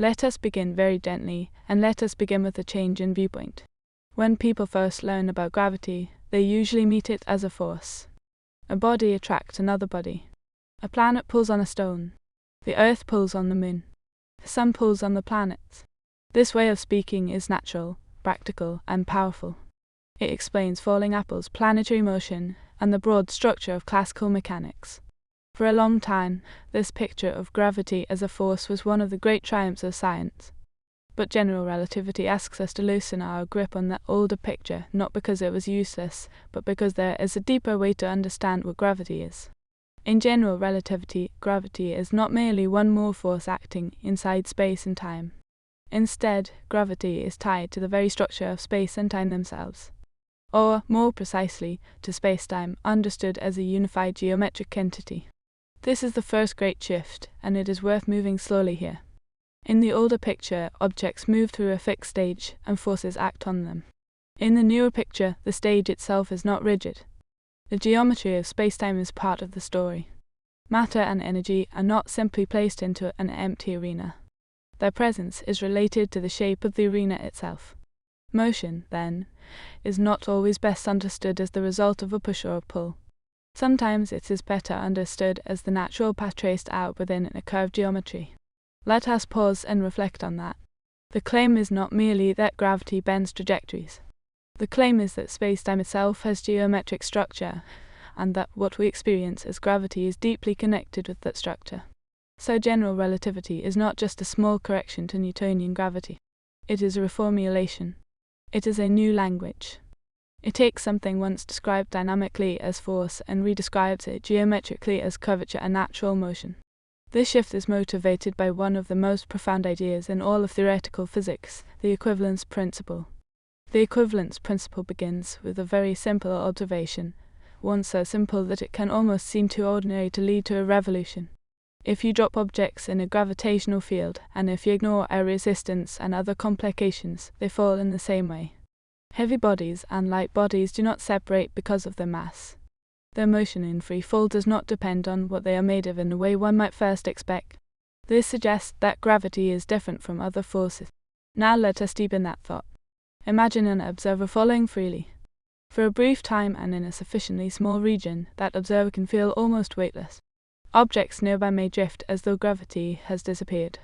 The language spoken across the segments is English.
Let us begin very gently, and let us begin with a change in viewpoint. When people first learn about gravity, they usually meet it as a force. A body attracts another body. A planet pulls on a stone. The Earth pulls on the moon. The sun pulls on the planets. This way of speaking is natural, practical, and powerful. It explains falling apples, planetary motion, and the broad structure of classical mechanics. For a long time, this picture of gravity as a force was one of the great triumphs of science. But general relativity asks us to loosen our grip on that older picture, not because it was useless, but because there is a deeper way to understand what gravity is. In general relativity, gravity is not merely one more force acting inside space and time. Instead, gravity is tied to the very structure of space and time themselves. Or, more precisely, to spacetime, understood as a unified geometric entity. This is the first great shift, and it is worth moving slowly here. In the older picture, objects move through a fixed stage, and forces act on them. In the newer picture, the stage itself is not rigid. The geometry of spacetime is part of the story. Matter and energy are not simply placed into an empty arena. Their presence is related to the shape of the arena itself. Motion, then, is not always best understood as the result of a push or a pull. Sometimes it is better understood as the natural path traced out within a curved geometry. Let us pause and reflect on that. The claim is not merely that gravity bends trajectories. The claim is that spacetime itself has geometric structure, and that what we experience as gravity is deeply connected with that structure. So general relativity is not just a small correction to Newtonian gravity. It is a reformulation. It is a new language. It takes something once described dynamically as force and redescribes it geometrically as curvature and natural motion. This shift is motivated by one of the most profound ideas in all of theoretical physics, the equivalence principle. The equivalence principle begins with a very simple observation, one so simple that it can almost seem too ordinary to lead to a revolution. If you drop objects in a gravitational field, and if you ignore air resistance and other complications, they fall in the same way. Heavy bodies and light bodies do not separate because of their mass. Their motion in free fall does not depend on what they are made of in the way one might first expect. This suggests that gravity is different from other forces. Now let us deepen that thought. Imagine an observer falling freely. For a brief time and in a sufficiently small region, that observer can feel almost weightless. Objects nearby may drift as though gravity has disappeared.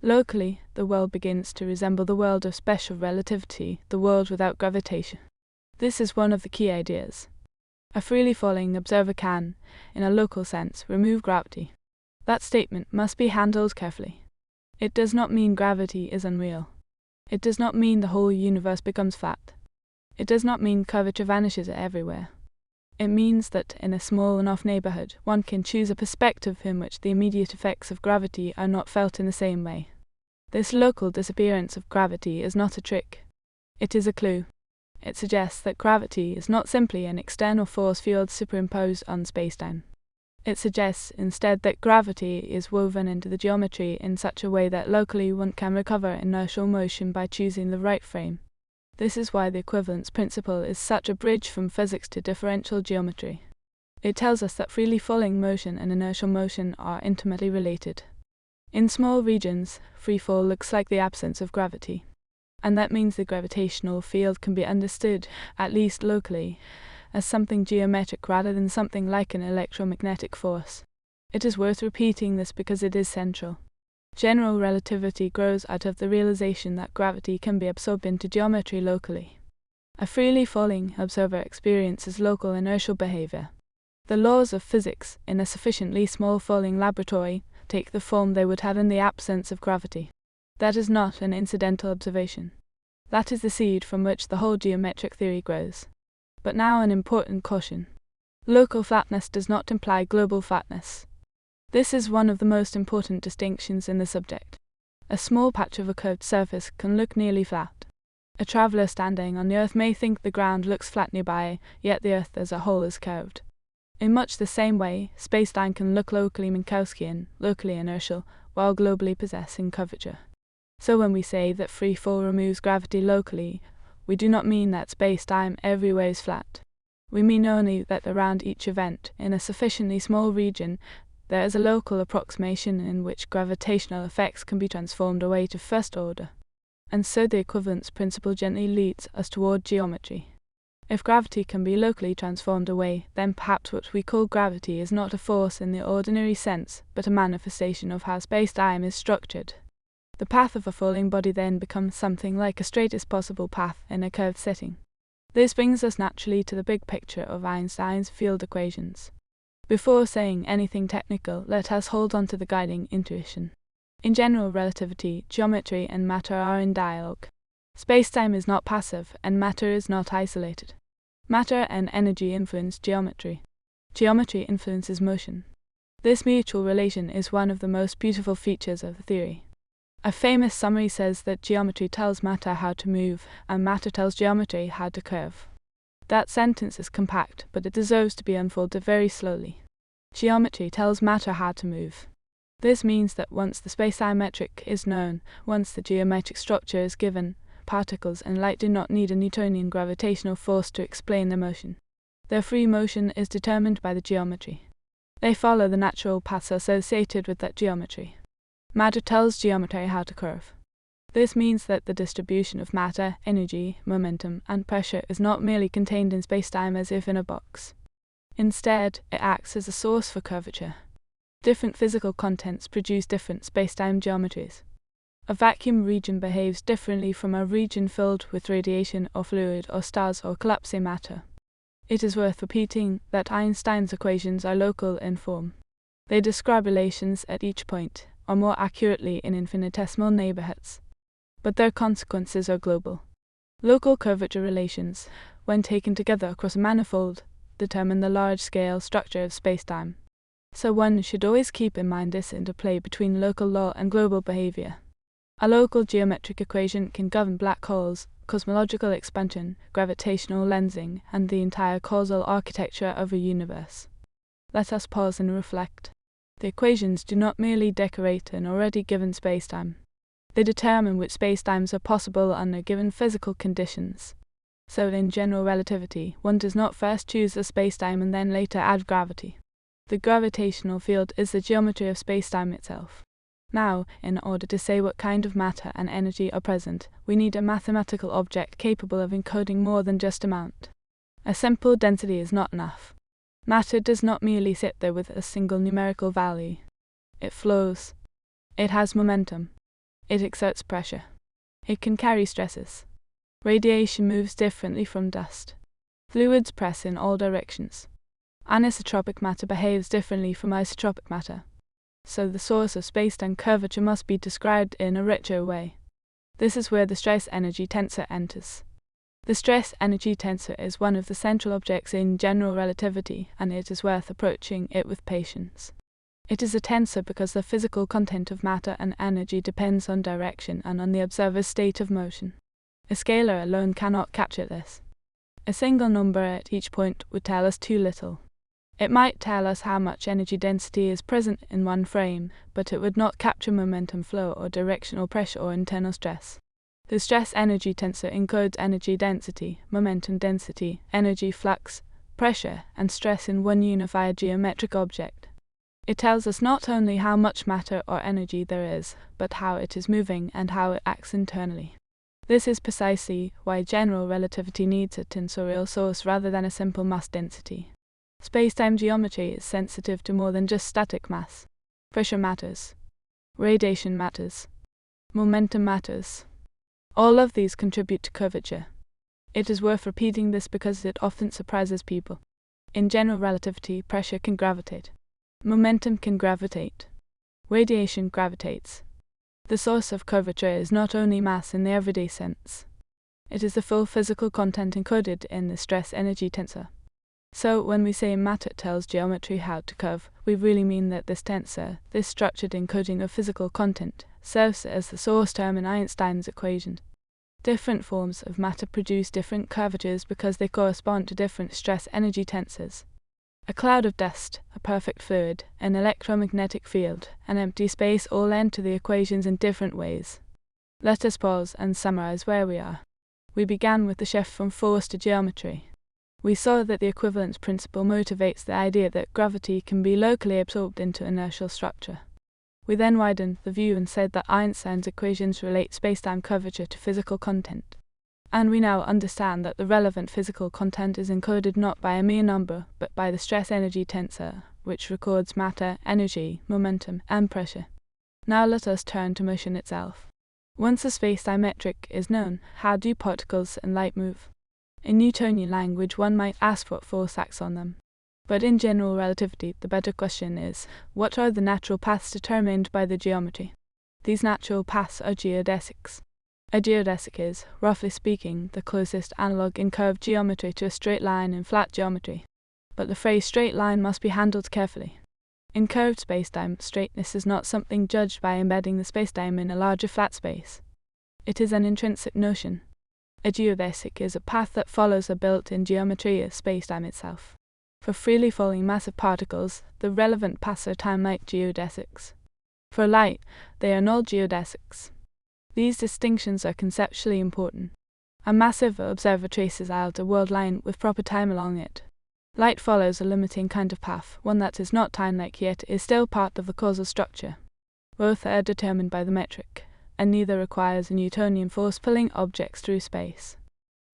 Locally, the world begins to resemble the world of special relativity, the world without gravitation. This is one of the key ideas. A freely falling observer can, in a local sense, remove gravity. That statement must be handled carefully. It does not mean gravity is unreal. It does not mean the whole universe becomes flat. It does not mean curvature vanishes everywhere. It means that in a small enough neighborhood, one can choose a perspective in which the immediate effects of gravity are not felt in the same way. This local disappearance of gravity is not a trick. It is a clue. It suggests that gravity is not simply an external force field superimposed on spacetime. It suggests instead that gravity is woven into the geometry in such a way that locally one can recover inertial motion by choosing the right frame. This is why the equivalence principle is such a bridge from physics to differential geometry. It tells us that freely falling motion and inertial motion are intimately related. In small regions, free fall looks like the absence of gravity. And that means the gravitational field can be understood, at least locally, as something geometric rather than something like an electromagnetic force. It is worth repeating this because it is central. General relativity grows out of the realization that gravity can be absorbed into geometry locally. A freely falling observer experiences local inertial behavior. The laws of physics, in a sufficiently small falling laboratory, take the form they would have in the absence of gravity. That is not an incidental observation. That is the seed from which the whole geometric theory grows. But now an important caution. Local flatness does not imply global flatness. This is one of the most important distinctions in the subject. A small patch of a curved surface can look nearly flat. A traveler standing on the Earth may think the ground looks flat nearby, yet the Earth as a whole is curved. In much the same way, spacetime can look locally Minkowskian, locally inertial, while globally possessing curvature. So when we say that free fall removes gravity locally, we do not mean that spacetime everywhere is flat. We mean only that around each event, in a sufficiently small region, There is a local approximation in which gravitational effects can be transformed away to first order, and so the equivalence principle gently leads us toward geometry. If gravity can be locally transformed away, then perhaps what we call gravity is not a force in the ordinary sense, but a manifestation of how space-time is structured. The path of a falling body then becomes something like a straightest possible path in a curved setting. This brings us naturally to the big picture of Einstein's field equations. Before saying anything technical, let us hold on to the guiding intuition. In general relativity, geometry and matter are in dialogue. Spacetime is not passive, and matter is not isolated. Matter and energy influence geometry. Geometry influences motion. This mutual relation is one of the most beautiful features of the theory. A famous summary says that geometry tells matter how to move, and matter tells geometry how to curve. That sentence is compact, but it deserves to be unfolded very slowly. Geometry tells matter how to move. This means that once the spacetime metric is known, once the geometric structure is given, particles and light do not need a Newtonian gravitational force to explain their motion. Their free motion is determined by the geometry. They follow the natural paths associated with that geometry. Matter tells geometry how to curve. This means that the distribution of matter, energy, momentum, and pressure is not merely contained in spacetime as if in a box. Instead, it acts as a source for curvature. Different physical contents produce different spacetime geometries. A vacuum region behaves differently from a region filled with radiation or fluid or stars or collapsing matter. It is worth repeating that Einstein's equations are local in form. They describe relations at each point, or more accurately in infinitesimal neighborhoods. But their consequences are global. Local curvature relations, when taken together across a manifold, determine the large-scale structure of spacetime. So one should always keep in mind this interplay between local law and global behavior. A local geometric equation can govern black holes, cosmological expansion, gravitational lensing, and the entire causal architecture of a universe. Let us pause and reflect. The equations do not merely decorate an already given spacetime. They determine which spacetimes are possible under given physical conditions. So in general relativity, one does not first choose a spacetime and then later add gravity. The gravitational field is the geometry of spacetime itself. Now, in order to say what kind of matter and energy are present, we need a mathematical object capable of encoding more than just amount. A simple density is not enough. Matter does not merely sit there with a single numerical value. It flows. It has momentum. It exerts pressure. It can carry stresses. Radiation moves differently from dust. Fluids press in all directions. Anisotropic matter behaves differently from isotropic matter. So the source of spacetime curvature must be described in a richer way. This is where the stress-energy tensor enters. The stress-energy tensor is one of the central objects in general relativity, and it is worth approaching it with patience. It is a tensor because the physical content of matter and energy depends on direction and on the observer's state of motion. A scalar alone cannot capture this. A single number at each point would tell us too little. It might tell us how much energy density is present in one frame, but it would not capture momentum flow or directional pressure or internal stress. The stress-energy tensor encodes energy density, momentum density, energy flux, pressure, and stress in one unified geometric object. It tells us not only how much matter or energy there is, but how it is moving and how it acts internally. This is precisely why general relativity needs a tensorial source rather than a simple mass density. Spacetime geometry is sensitive to more than just static mass. Pressure matters. Radiation matters. Momentum matters. All of these contribute to curvature. It is worth repeating this because it often surprises people. In general relativity, pressure can gravitate. Momentum can gravitate. Radiation gravitates. The source of curvature is not only mass in the everyday sense. It is the full physical content encoded in the stress-energy tensor. So when we say matter tells geometry how to curve, we really mean that this tensor, this structured encoding of physical content, serves as the source term in Einstein's equation. Different forms of matter produce different curvatures because they correspond to different stress-energy tensors. A cloud of dust, a perfect fluid, an electromagnetic field, an empty space all enter the equations in different ways. Let us pause and summarize where we are. We began with the shift from force to geometry. We saw that the equivalence principle motivates the idea that gravity can be locally absorbed into inertial structure. We then widened the view and said that Einstein's equations relate spacetime curvature to physical content. And we now understand that the relevant physical content is encoded not by a mere number, but by the stress-energy tensor, which records matter, energy, momentum, and pressure. Now let us turn to motion itself. Once a spacetime metric is known, how do particles and light move? In Newtonian language, one might ask what force acts on them. But in general relativity, the better question is, what are the natural paths determined by the geometry? These natural paths are geodesics. A geodesic is, roughly speaking, the closest analog in curved geometry to a straight line in flat geometry. But the phrase straight line must be handled carefully. In curved spacetime, straightness is not something judged by embedding the spacetime in a larger flat space. It is an intrinsic notion. A geodesic is a path that follows a built-in geometry of spacetime itself. For freely falling massive particles, the relevant paths are time-like geodesics. For light, they are null geodesics. These distinctions are conceptually important. A massive observer traces out a world line with proper time along it. Light follows a limiting kind of path, one that is not time-like yet is still part of the causal structure. Both are determined by the metric, and neither requires a Newtonian force pulling objects through space.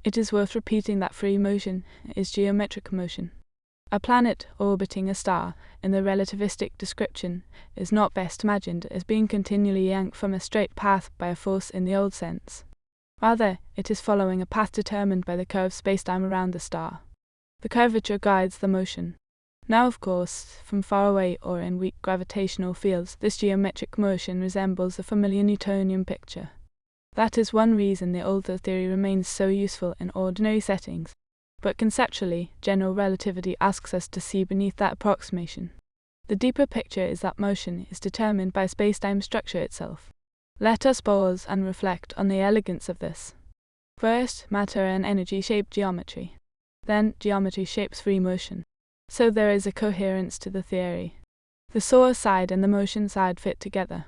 It is worth repeating that free motion is geometric motion. A planet orbiting a star, in the relativistic description, is not best imagined as being continually yanked from a straight path by a force in the old sense. Rather, it is following a path determined by the curved spacetime around the star. The curvature guides the motion. Now, of course, from far away or in weak gravitational fields, this geometric motion resembles the familiar Newtonian picture. That is one reason the older theory remains so useful in ordinary settings. But conceptually, general relativity asks us to see beneath that approximation. The deeper picture is that motion is determined by spacetime structure itself. Let us pause and reflect on the elegance of this. First, matter and energy shape geometry. Then, geometry shapes free motion. So there is a coherence to the theory. The source side and the motion side fit together.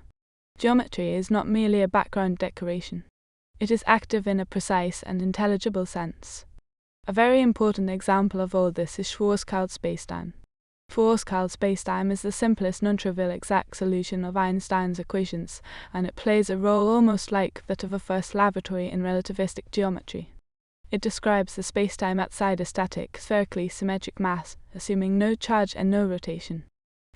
Geometry is not merely a background decoration. It is active in a precise and intelligible sense. A very important example of all this is Schwarzschild spacetime. Schwarzschild spacetime is the simplest non-trivial exact solution of Einstein's equations, and it plays a role almost like that of a first laboratory in relativistic geometry. It describes the spacetime outside a static, spherically symmetric mass, assuming no charge and no rotation.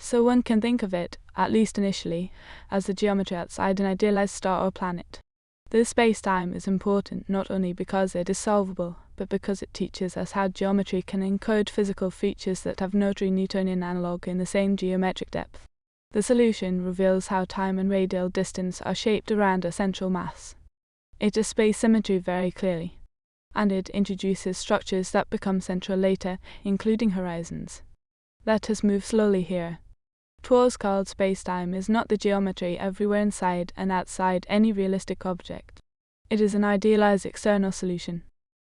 So one can think of it, at least initially, as the geometry outside an idealized star or planet. This spacetime is important not only because it is solvable, but because it teaches us how geometry can encode physical features that have no true Newtonian analog in the same geometric depth. The solution reveals how time and radial distance are shaped around a central mass. It displays symmetry very clearly, and it introduces structures that become central later, including horizons. Let us move slowly here. Schwarzschild spacetime is not the geometry everywhere inside and outside any realistic object. It is an idealized external solution.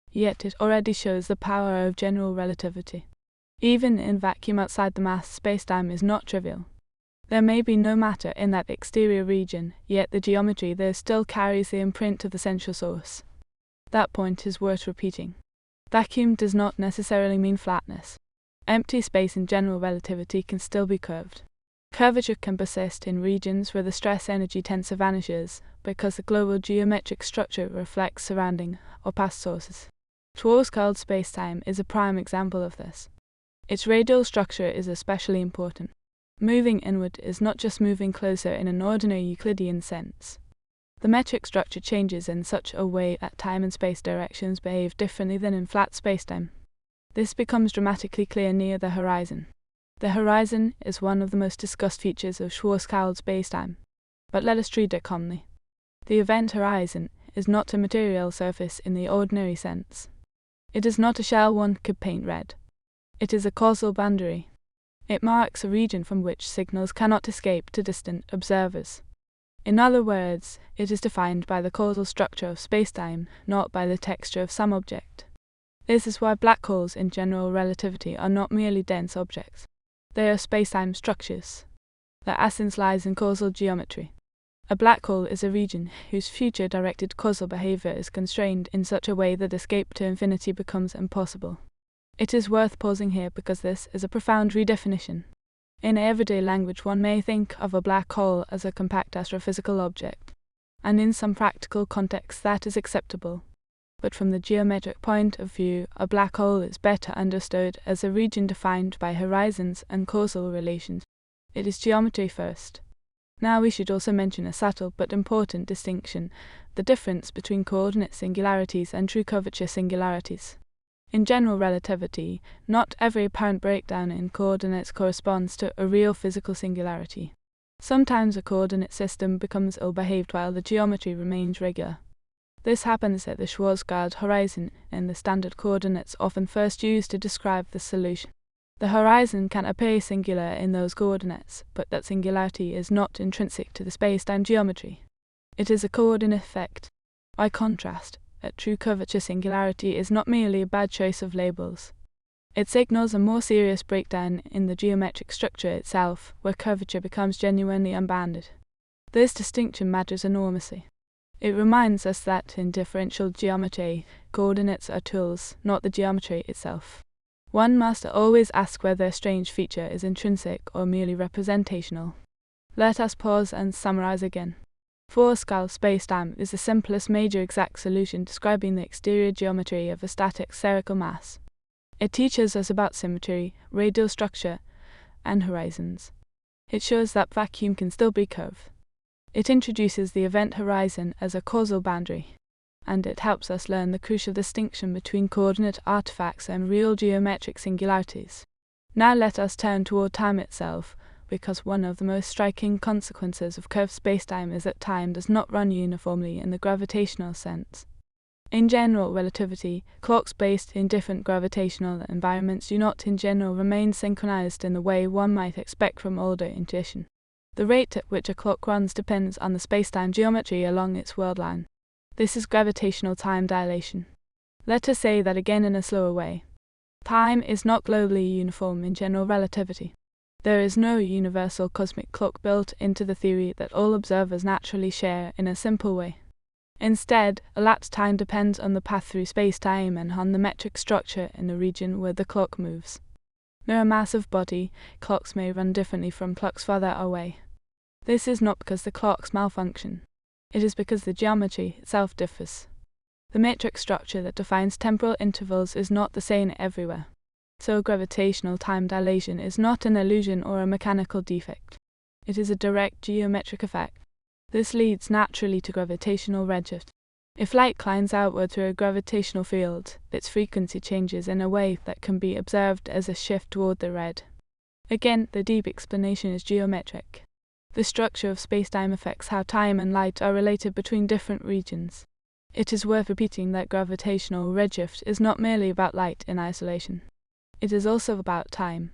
Yet it already shows the power of general relativity. Even in vacuum outside the mass, spacetime is not trivial. There may be no matter in that exterior region, yet the geometry there still carries the imprint of the central source. That point is worth repeating. Vacuum does not necessarily mean flatness. Empty space in general relativity can still be curved. Curvature can persist in regions where the stress-energy tensor vanishes, because the global geometric structure reflects surrounding or past sources. Schwarzschild spacetime is a prime example of this. Its radial structure is especially important. Moving inward is not just moving closer in an ordinary Euclidean sense. The metric structure changes in such a way that time and space directions behave differently than in flat spacetime. This becomes dramatically clear near the horizon. The horizon is one of the most discussed features of Schwarzschild spacetime, but let us treat it calmly. The event horizon is not a material surface in the ordinary sense. It is not a shell one could paint red. It is a causal boundary. It marks a region from which signals cannot escape to distant observers. In other words, it is defined by the causal structure of spacetime, not by the texture of some object. This is why black holes in general relativity are not merely dense objects. They are spacetime structures. Their essence lies in causal geometry. A black hole is a region whose future-directed causal behavior is constrained in such a way that escape to infinity becomes impossible. It is worth pausing here because this is a profound redefinition. In everyday language, one may think of a black hole as a compact astrophysical object, and in some practical contexts that is acceptable. But from the geometric point of view, a black hole is better understood as a region defined by horizons and causal relations. It is geometry first. Now we should also mention a subtle but important distinction, the difference between coordinate singularities and true curvature singularities. In general relativity, not every apparent breakdown in coordinates corresponds to a real physical singularity. Sometimes a coordinate system becomes ill-behaved while the geometry remains regular. This happens at the Schwarzschild horizon, and the standard coordinates often first used to describe the solution. The horizon can appear singular in those coordinates, but that singularity is not intrinsic to the spacetime geometry. It is a coordinate effect. By contrast, a true curvature singularity is not merely a bad choice of labels. It signals a more serious breakdown in the geometric structure itself, where curvature becomes genuinely unbounded. This distinction matters enormously. It reminds us that in differential geometry, coordinates are tools, not the geometry itself. One must always ask whether a strange feature is intrinsic or merely representational. Let us pause and summarize again. Schwarzschild spacetime is the simplest major exact solution describing the exterior geometry of a static spherical mass. It teaches us about symmetry, radial structure, and horizons. It shows that vacuum can still be curved. It introduces the event horizon as a causal boundary, and it helps us learn the crucial distinction between coordinate artifacts and real geometric singularities. Now let us turn toward time itself, because one of the most striking consequences of curved spacetime is that time does not run uniformly in the gravitational sense. In general relativity, clocks based in different gravitational environments do not in general remain synchronized in the way one might expect from older intuition. The rate at which a clock runs depends on the spacetime geometry along its world line. This is gravitational time dilation. Let us say that again in a slower way. Time is not globally uniform in general relativity. There is no universal cosmic clock built into the theory that all observers naturally share in a simple way. Instead, elapsed time depends on the path through spacetime and on the metric structure in the region where the clock moves. Near a massive body, clocks may run differently from clocks farther away. This is not because the clocks malfunction. It is because the geometry itself differs. The metric structure that defines temporal intervals is not the same everywhere. So gravitational time dilation is not an illusion or a mechanical defect. It is a direct geometric effect. This leads naturally to gravitational redshift. If light climbs outward through a gravitational field, its frequency changes in a way that can be observed as a shift toward the red. Again, the deep explanation is geometric. The structure of spacetime affects how time and light are related between different regions. It is worth repeating that gravitational redshift is not merely about light in isolation. It is also about time.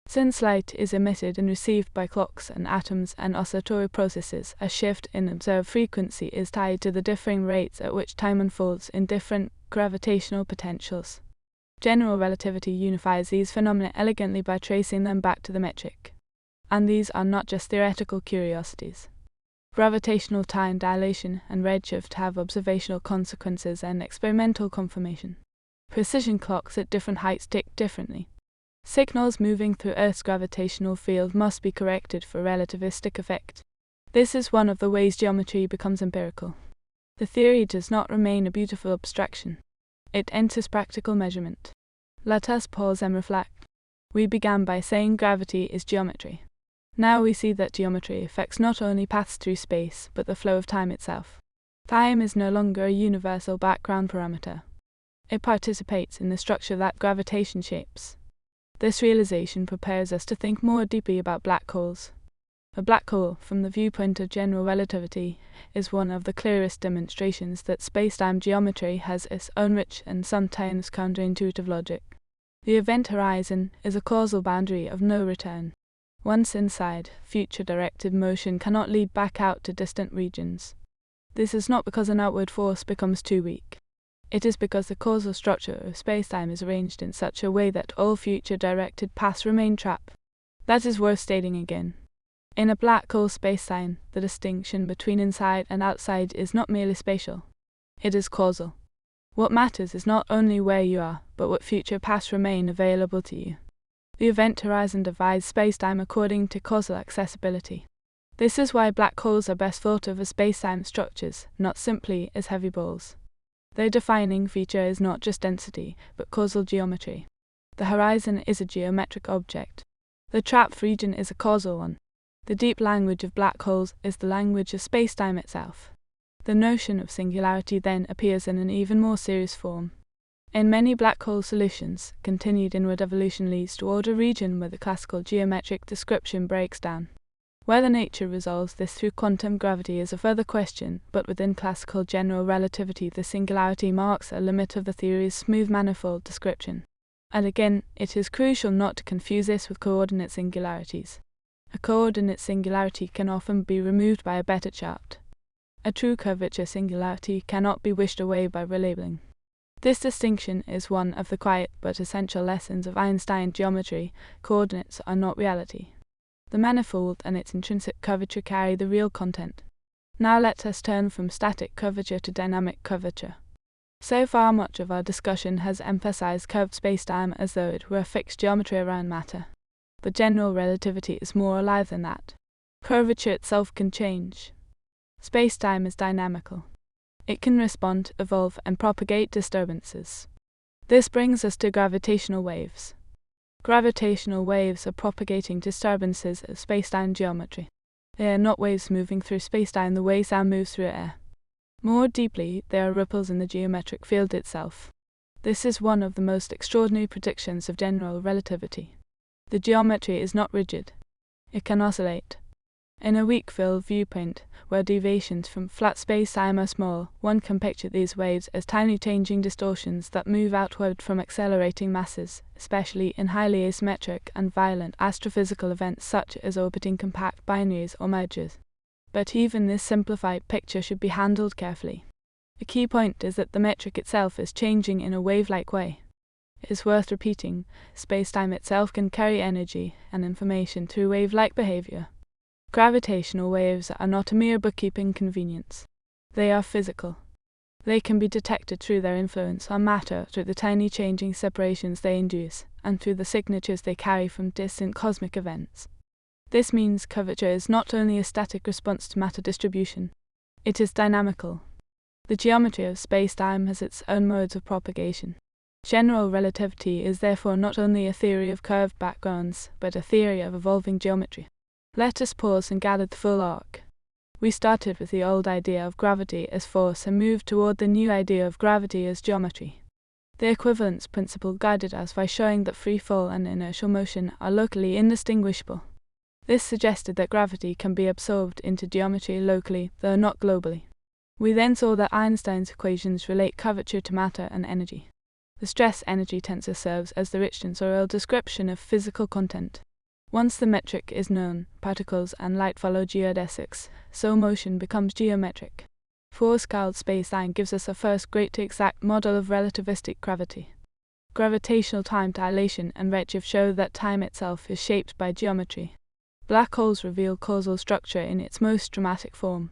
Since light is emitted and received by clocks and atoms and oscillatory processes, a shift in observed frequency is tied to the differing rates at which time unfolds in different gravitational potentials. General relativity unifies these phenomena elegantly by tracing them back to the metric. And these are not just theoretical curiosities. Gravitational time dilation and redshift have observational consequences and experimental confirmation. Precision clocks at different heights tick differently. Signals moving through Earth's gravitational field must be corrected for relativistic effect. This is one of the ways geometry becomes empirical. The theory does not remain a beautiful abstraction. It enters practical measurement. Let us pause and reflect. We began by saying gravity is geometry. Now we see that geometry affects not only paths through space, but the flow of time itself. Time is no longer a universal background parameter. It participates in the structure that gravitation shapes. This realization prepares us to think more deeply about black holes. A black hole, from the viewpoint of general relativity, is one of the clearest demonstrations that spacetime geometry has its own rich and sometimes counterintuitive logic. The event horizon is a causal boundary of no return. Once inside, future-directed motion cannot lead back out to distant regions. This is not because an outward force becomes too weak. It is because the causal structure of spacetime is arranged in such a way that all future-directed paths remain trapped. That is worth stating again. In a black hole spacetime, the distinction between inside and outside is not merely spatial. It is causal. What matters is not only where you are, but what future paths remain available to you. The event horizon divides spacetime according to causal accessibility. This is why black holes are best thought of as spacetime structures, not simply as heavy balls. Their defining feature is not just density, but causal geometry. The horizon is a geometric object. The trapped region is a causal one. The deep language of black holes is the language of spacetime itself. The notion of singularity then appears in an even more serious form. In many black hole solutions, continued inward evolution leads toward a region where the classical geometric description breaks down. Whether nature resolves this through quantum gravity is a further question, but within classical general relativity the singularity marks a limit of the theory's smooth manifold description. And again, it is crucial not to confuse this with coordinate singularities. A coordinate singularity can often be removed by a better chart. A true curvature singularity cannot be wished away by relabeling. This distinction is one of the quiet but essential lessons of Einstein geometry. Coordinates are not reality. The manifold and its intrinsic curvature carry the real content. Now let us turn from static curvature to dynamic curvature. So far much of our discussion has emphasized curved spacetime as though it were a fixed geometry around matter. But general relativity is more alive than that. Curvature itself can change. Spacetime is dynamical. It can respond, evolve, and propagate disturbances. This brings us to gravitational waves. Gravitational waves are propagating disturbances of spacetime geometry. They are not waves moving through spacetime the way sound moves through air. More deeply, they are ripples in the geometric field itself. This is one of the most extraordinary predictions of general relativity. The geometry is not rigid. It can oscillate. In a weak field viewpoint, where deviations from flat spacetime are small, one can picture these waves as tiny changing distortions that move outward from accelerating masses, especially in highly asymmetric and violent astrophysical events such as orbiting compact binaries or mergers. But even this simplified picture should be handled carefully. The key point is that the metric itself is changing in a wave-like way. It is worth repeating, spacetime itself can carry energy and information through wave-like behavior. Gravitational waves are not a mere bookkeeping convenience. They are physical. They can be detected through their influence on matter, through the tiny changing separations they induce, and through the signatures they carry from distant cosmic events. This means curvature is not only a static response to matter distribution, it is dynamical. The geometry of spacetime has its own modes of propagation. General relativity is therefore not only a theory of curved backgrounds, but a theory of evolving geometry. Let us pause and gather the full arc. We started with the old idea of gravity as force and moved toward the new idea of gravity as geometry. The equivalence principle guided us by showing that free fall and inertial motion are locally indistinguishable. This suggested that gravity can be absorbed into geometry locally, though not globally. We then saw that Einstein's equations relate curvature to matter and energy. The stress-energy tensor serves as the rich tensorial description of physical content. Once the metric is known, particles and light follow geodesics, so motion becomes geometric. Four-scaled spacetime gives us a first great exact model of relativistic gravity. Gravitational time dilation and redshift show that time itself is shaped by geometry. Black holes reveal causal structure in its most dramatic form.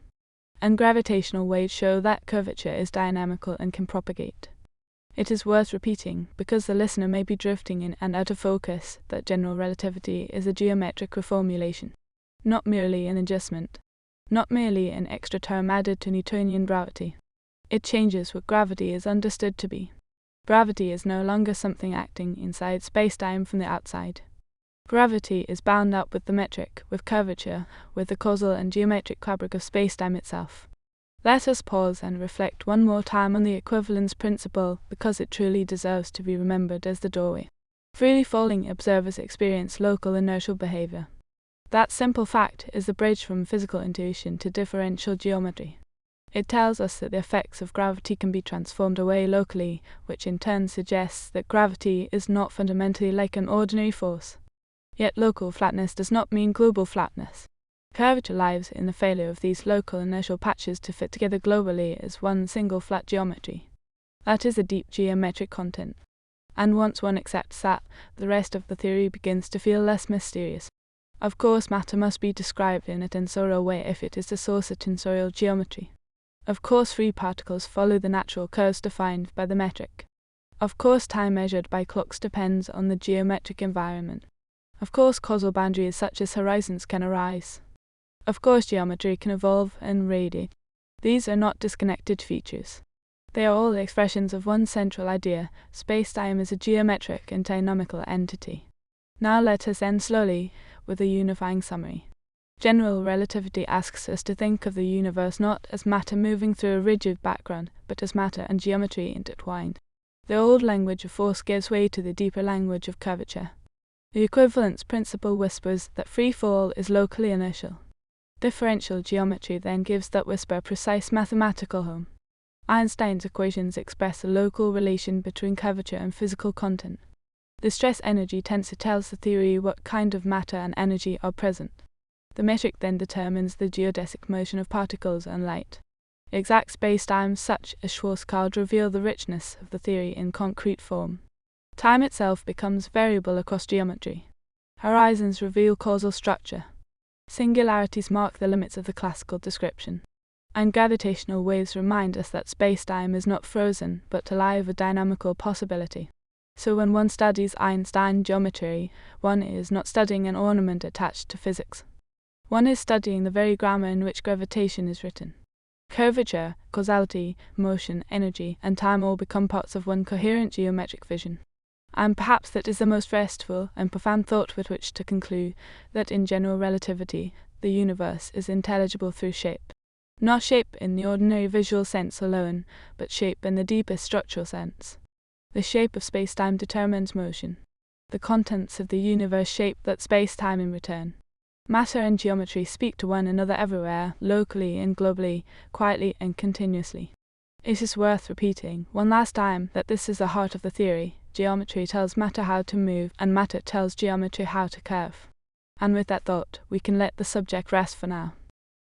And gravitational waves show that curvature is dynamical and can propagate. It is worth repeating, because the listener may be drifting in and out of focus, that general relativity is a geometric reformulation. Not merely an adjustment. Not merely an extra term added to Newtonian gravity. It changes what gravity is understood to be. Gravity is no longer something acting inside spacetime from the outside. Gravity is bound up with the metric, with curvature, with the causal and geometric fabric of spacetime itself. Let us pause and reflect one more time on the equivalence principle, because it truly deserves to be remembered as the doorway. Freely falling observers experience local inertial behavior. That simple fact is the bridge from physical intuition to differential geometry. It tells us that the effects of gravity can be transformed away locally, which in turn suggests that gravity is not fundamentally like an ordinary force. Yet local flatness does not mean global flatness. Curvature lies in the failure of these local inertial patches to fit together globally as one single flat geometry. That is the deep geometric content. And once one accepts that, the rest of the theory begins to feel less mysterious. Of course, matter must be described in a tensorial way if it is the source of tensorial geometry. Of course, free particles follow the natural curves defined by the metric. Of course, time measured by clocks depends on the geometric environment. Of course, causal boundaries such as horizons can arise. Of course, geometry can evolve and radiate. These are not disconnected features. They are all expressions of one central idea: spacetime is a geometric and dynamical entity. Now let us end slowly with a unifying summary. General relativity asks us to think of the universe not as matter moving through a rigid background, but as matter and geometry intertwined. The old language of force gives way to the deeper language of curvature. The equivalence principle whispers that free fall is locally inertial. Differential geometry then gives that whisper a precise mathematical home. Einstein's equations express a local relation between curvature and physical content. The stress-energy tensor tells the theory what kind of matter and energy are present. The metric then determines the geodesic motion of particles and light. Exact spacetimes such as Schwarzschild reveal the richness of the theory in concrete form. Time itself becomes variable across geometry. Horizons reveal causal structure. Singularities mark the limits of the classical description. And gravitational waves remind us that spacetime is not frozen, but alive with dynamical possibility. So when one studies Einstein geometry, one is not studying an ornament attached to physics. One is studying the very grammar in which gravitation is written. Curvature, causality, motion, energy, and time all become parts of one coherent geometric vision. And perhaps that is the most restful and profound thought with which to conclude, that in general relativity, the universe is intelligible through shape. Not shape in the ordinary visual sense alone, but shape in the deepest structural sense. The shape of spacetime determines motion. The contents of the universe shape that spacetime in return. Matter and geometry speak to one another everywhere, locally and globally, quietly and continuously. It is worth repeating one last time that this is the heart of the theory. Geometry tells matter how to move, and matter tells geometry how to curve. And with that thought, we can let the subject rest for now.